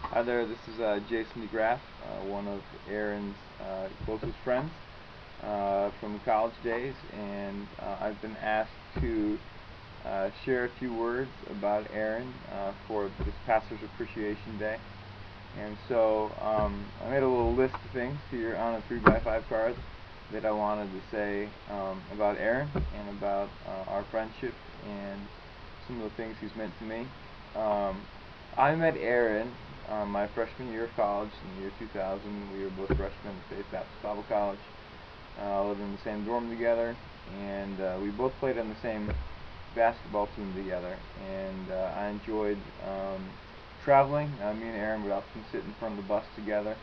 Hi there, this is Jason DeGraff, one of Aaron's closest friends from college days, and I've been asked to share a few words about Aaron for this Pastor's Appreciation Day. And so I made a little list of things here on a 3x5 card that I wanted to say about Aaron and about our friendship and some of the things he's meant to me. I met Aaron my freshman year of college in the year 2000. We were both freshmen at Faith Baptist Bible College. Lived in the same dorm together, and we both played on the same basketball team together. And I enjoyed traveling. Me and Aaron would often sit in front of the bus together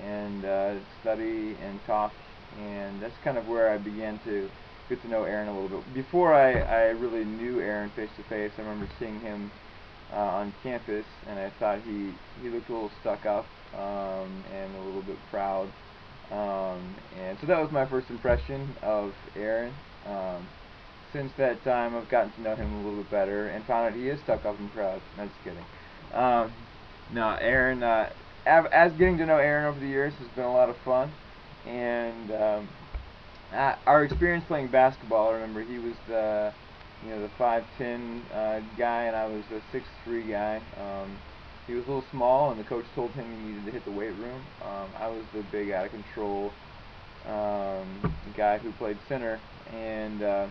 and study and talk, and that's kind of where I began to get to know Aaron a little bit. Before I really knew Aaron face to face, I remember seeing him on campus, and I thought he looked a little stuck up and a little bit proud, and so that was my first impression of Aaron. Since that time, I've gotten to know him a little bit better and found out he is stuck up and proud. No, just kidding. No, Aaron. As getting to know Aaron over the years has been a lot of fun, and our experience playing basketball. I remember he was the 5'10" guy, and I was the 6'3" guy. He was a little small, and the coach told him he needed to hit the weight room. I was the big, out of control guy who played center, and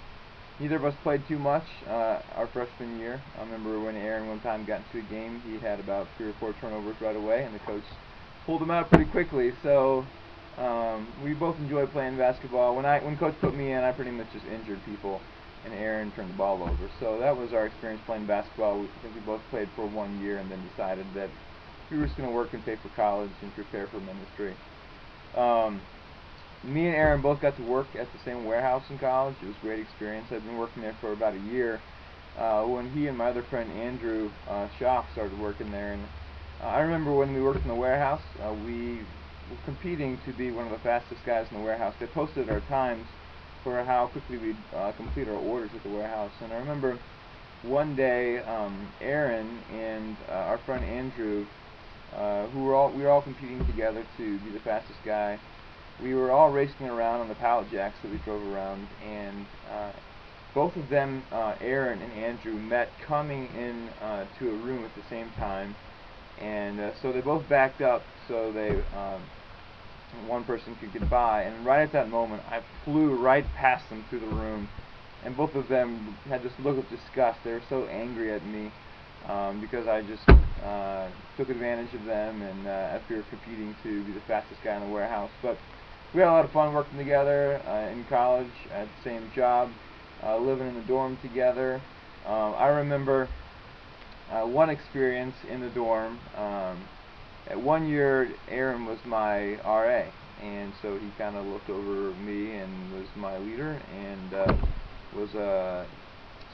neither of us played too much our freshman year. I remember when Aaron one time got into a game, he had about 3 or 4 turnovers right away, and the coach pulled him out pretty quickly. So we both enjoyed playing basketball. When coach put me in, I pretty much just injured people, and Aaron turned the ball over. So that was our experience playing basketball. I think we both played for 1 year and then decided that we were just going to work and pay for college and prepare for ministry. Me and Aaron both got to work at the same warehouse in college. It was a great experience. I'd been working there for about a year when he and my other friend Andrew Schaff started working there. And I remember when we worked in the warehouse, we were competing to be one of the fastest guys in the warehouse. They posted our times for how quickly we'd complete our orders at the warehouse. And I remember one day Aaron and our friend Andrew, we were all competing together to be the fastest guy. We were all racing around on the pallet jacks that we drove around, and both of them, Aaron and Andrew, met coming in to a room at the same time, and so they both backed up so one person could get by, and right at that moment I flew right past them through the room, and both of them had this look of disgust. They were so angry at me because I just took advantage of them, and after we were competing to be the fastest guy in the warehouse. But we had a lot of fun working together in college at the same job, living in the dorm together. I remember one experience in the dorm. At 1 year, Aaron was my RA, and so he kind of looked over me and was my leader, and was a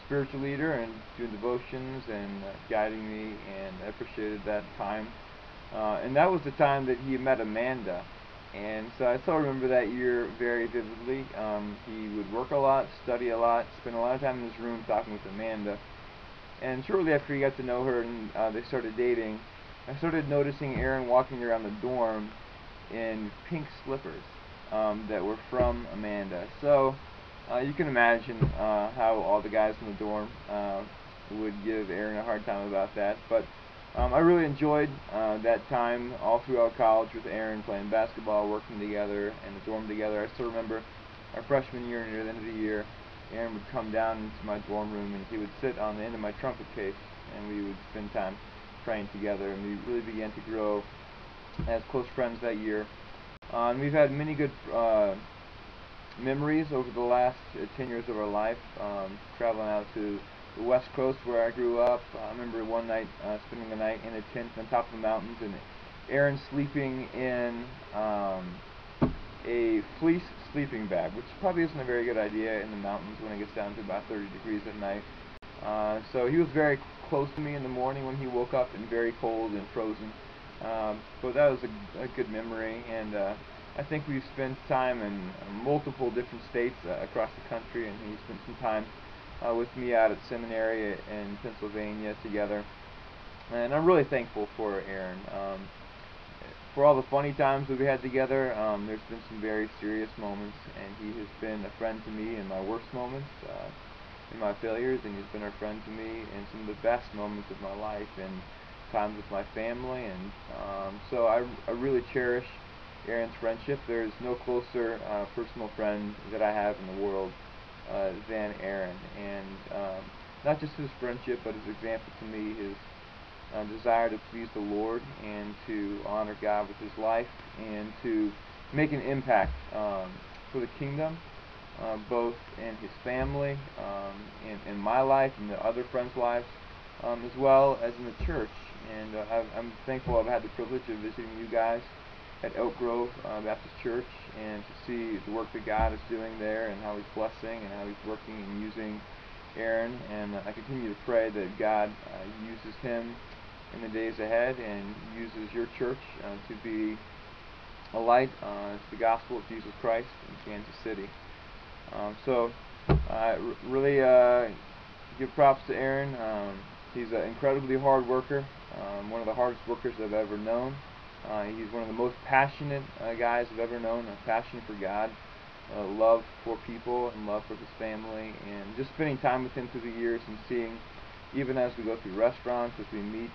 spiritual leader and doing devotions and guiding me, and I appreciated that time. And that was the time that he met Amanda. And so I still remember that year very vividly. He would work a lot, study a lot, spend a lot of time in his room talking with Amanda. And shortly after he got to know her and they started dating, I started noticing Aaron walking around the dorm in pink slippers that were from Amanda. So you can imagine how all the guys in the dorm would give Aaron a hard time about that. But I really enjoyed that time all throughout college with Aaron, playing basketball, working together, in the dorm together. I still remember our freshman year, near the end of the year, Aaron would come down into my dorm room and he would sit on the end of my trumpet case, and we would spend time praying together, and we really began to grow as close friends that year. And we've had many good memories over the last 10 years of our life, traveling out to the West Coast where I grew up. I remember one night spending the night in a tent on top of the mountains, and Aaron sleeping in a fleece sleeping bag, which probably isn't a very good idea in the mountains when it gets down to about 30 degrees at night. So he was very close to me in the morning when he woke up, and very cold and frozen. But that was a good memory, and I think we've spent time in multiple different states across the country, and he spent some time with me out at seminary in Pennsylvania together. And I'm really thankful for Aaron. For all the funny times that we had together, there's been some very serious moments, and he has been a friend to me in my worst moments, in my failures, and he's been a friend to me in some of the best moments of my life, and times with my family, and so I really cherish Aaron's friendship. There's no closer personal friend that I have in the world than Aaron, and not just his friendship, but his example to me, his desire to please the Lord and to honor God with his life and to make an impact for the kingdom, both in his family, in my life, and the other friends' lives, as well as in the church. And I'm thankful I've had the privilege of visiting you guys at Oak Grove Baptist Church and to see the work that God is doing there and how he's blessing and how he's working and using Aaron. And I continue to pray that God uses him in the days ahead and uses your church to be a light to the gospel of Jesus Christ in Kansas City. So I really give props to Aaron. He's an incredibly hard worker, one of the hardest workers I've ever known. He's one of the most passionate guys I've ever known, a passion for God, love for people, and love for his family, and just spending time with him through the years and seeing, even as we go through restaurants, as we meet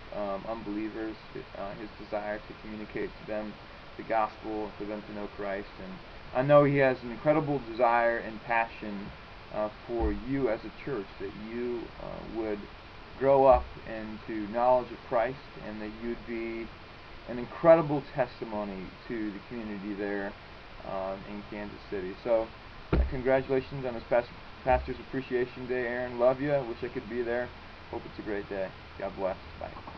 unbelievers, his desire to communicate to them the gospel, for them to know Christ. And I know he has an incredible desire and passion for you as a church, that you would grow up into knowledge of Christ, and that you'd be an incredible testimony to the community there in Kansas City. So congratulations on this Pastor's Appreciation Day, Aaron. Love you. Wish I could be there. Hope it's a great day. God bless. Bye.